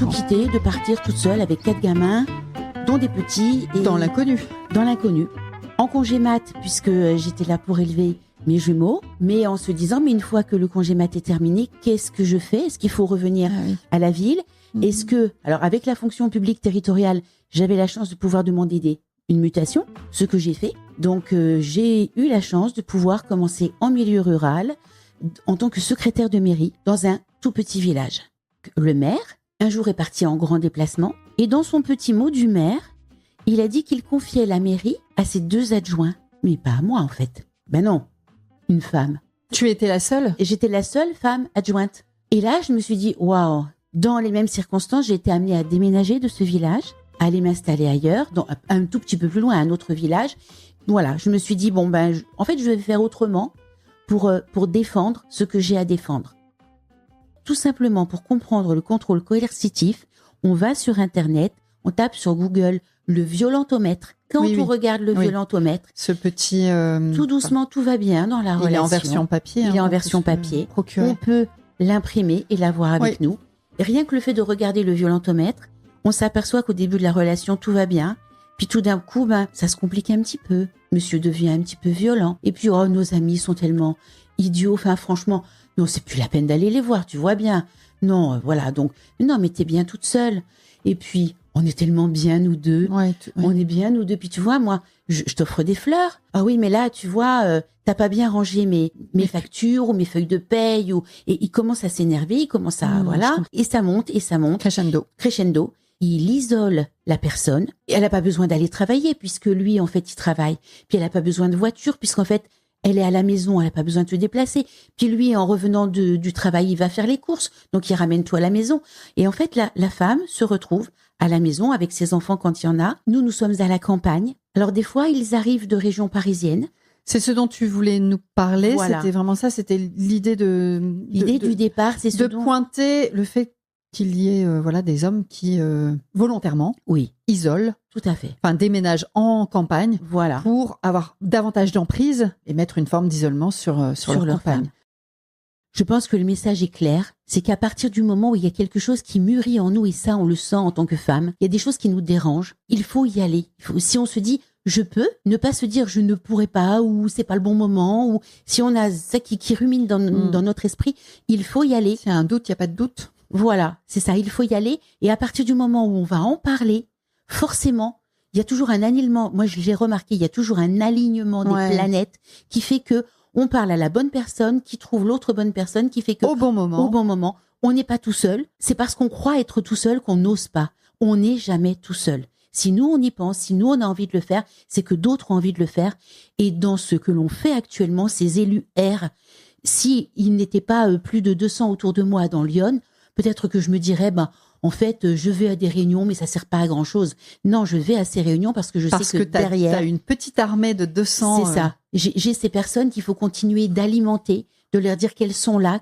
quitter, de partir toute seule avec 4 gamins, dont des petits. Et Dans l'inconnu. Dans l'inconnu. En congé mat, puisque j'étais là pour élever mes jumeaux, mais en se disant, mais une fois que le congé mat est terminé, qu'est-ce que je fais ? Est-ce qu'il faut revenir à la ville ? Est-ce que, alors avec la fonction publique territoriale, j'avais la chance de pouvoir demander une mutation, ce que j'ai fait. Donc j'ai eu la chance de pouvoir commencer en milieu rural, en tant que secrétaire de mairie, dans un tout petit village. Le maire, un jour, est parti en grand déplacement, et dans son petit mot du maire, il a dit qu'il confiait la mairie à ses 2 adjoints. Mais pas à moi, en fait. Ben non, une femme. Tu étais la seule ? Et j'étais la seule femme adjointe. Et là, je me suis dit, waouh, dans les mêmes circonstances, j'ai été amenée à déménager de ce village, à aller m'installer ailleurs, un tout petit peu plus loin, un autre village. Voilà, je me suis dit, en fait, je vais faire autrement pour défendre ce que j'ai à défendre. Tout simplement, pour comprendre le contrôle coercitif, on va sur Internet, on tape sur Google le violentomètre. Quand on regarde le violentomètre, ce petit... tout doucement, tout va bien dans la relation. Il est en version papier. Il est en version papier. On peut l'imprimer et l'avoir avec nous. Et rien que le fait de regarder le violentomètre, on s'aperçoit qu'au début de la relation, tout va bien. Puis tout d'un coup, ça se complique un petit peu. Monsieur devient un petit peu violent. Et puis, nos amis sont tellement idiots. Enfin, franchement, non, c'est plus la peine d'aller les voir, tu vois bien. Non, voilà, donc, non, mais t'es bien toute seule. Et puis, on est tellement bien, nous deux. On est bien, nous deux. Puis tu vois, moi, je t'offre des fleurs. Ah oui, mais là, tu vois, t'as pas bien rangé mes factures ou mes feuilles de paye. Et il commence à s'énerver, il commence à... voilà. Et ça monte, et ça monte. Crescendo. Il isole la personne. Et elle n'a pas besoin d'aller travailler, puisque lui, en fait, il travaille. Puis elle n'a pas besoin de voiture, puisqu'en fait, elle est à la maison, elle n'a pas besoin de se déplacer. Puis lui, en revenant du travail, il va faire les courses. Donc, il ramène tout à la maison. Et en fait, la femme se retrouve à la maison avec ses enfants quand il y en a. Nous sommes à la campagne. Alors, des fois, ils arrivent de régions parisiennes. C'est ce dont tu voulais nous parler. Voilà. C'était vraiment ça. C'était l'idée du départ, c'est ce dont... pointer le fait qu'il y ait des hommes qui volontairement isolent, tout à fait, déménagent en campagne, voilà, pour avoir davantage d'emprise et mettre une forme d'isolement sur leur campagne. Femme. Je pense que le message est clair, c'est qu'à partir du moment où il y a quelque chose qui mûrit en nous, et ça on le sent en tant que femme, il y a des choses qui nous dérangent, il faut y aller. Si on se dit je peux, ne pas se dire je ne pourrais pas, ou c'est pas le bon moment, ou si on a ça qui rumine dans notre esprit, il faut y aller. S'il y a un doute, il n'y a pas de doute. Voilà, c'est ça, il faut y aller. Et à partir du moment où on va en parler, forcément, il y a toujours un alignement. Moi, j'ai remarqué, il y a toujours un alignement des planètes qui fait que on parle à la bonne personne, qui trouve l'autre bonne personne, qui fait que au bon moment, on n'est pas tout seul. C'est parce qu'on croit être tout seul qu'on n'ose pas. On n'est jamais tout seul. Si nous, on y pense, si nous, on a envie de le faire, c'est que d'autres ont envie de le faire. Et dans ce que l'on fait actuellement, ces élus R, si ils n'étaient pas plus de 200 autour de moi dans Lyon, peut-être que je me dirais, en fait, je vais à des réunions, mais ça sert pas à grand chose. Non, je vais à ces réunions parce que je sais que derrière... Parce que t'as une petite armée de 200... C'est ça. J'ai ces personnes qu'il faut continuer d'alimenter, de leur dire qu'elles sont là,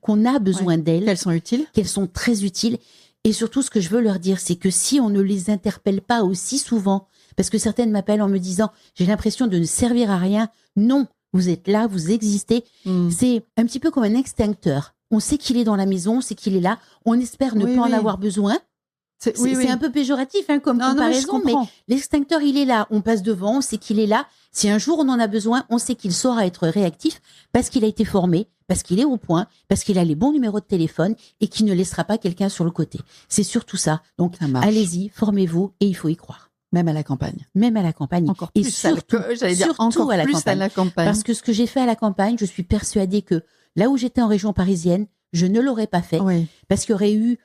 qu'on a besoin d'elles. Qu'elles sont utiles. Qu'elles sont très utiles. Et surtout, ce que je veux leur dire, c'est que si on ne les interpelle pas aussi souvent, parce que certaines m'appellent en me disant, j'ai l'impression de ne servir à rien. Non, vous êtes là, vous existez. C'est un petit peu comme un extincteur. On sait qu'il est dans la maison, on sait qu'il est là. On espère ne pas en avoir besoin. C'est un peu péjoratif comme comparaison, mais l'extincteur, il est là. On passe devant, on sait qu'il est là. Si un jour on en a besoin, on sait qu'il saura être réactif parce qu'il a été formé, parce qu'il est au point, parce qu'il a les bons numéros de téléphone et qu'il ne laissera pas quelqu'un sur le côté. C'est surtout ça. Donc, allez-y, formez-vous et il faut y croire. Même à la campagne. Même à la campagne. Encore plus, surtout à la campagne. Parce que ce que j'ai fait à la campagne, je suis persuadée que là où j'étais en région parisienne, je ne l'aurais pas fait. Parce qu'il y aurait eu,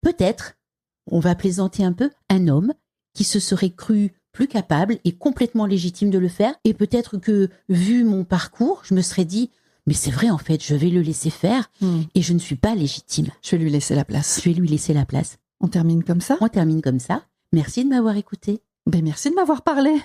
peut-être, on va plaisanter un peu, un homme qui se serait cru plus capable et complètement légitime de le faire. Et peut-être que, vu mon parcours, je me serais dit, mais c'est vrai, en fait, je vais le laisser faire et je ne suis pas légitime. Je vais lui laisser la place. Je vais lui laisser la place. On termine comme ça ? On termine comme ça. Merci de m'avoir écouté. Merci de m'avoir parlé.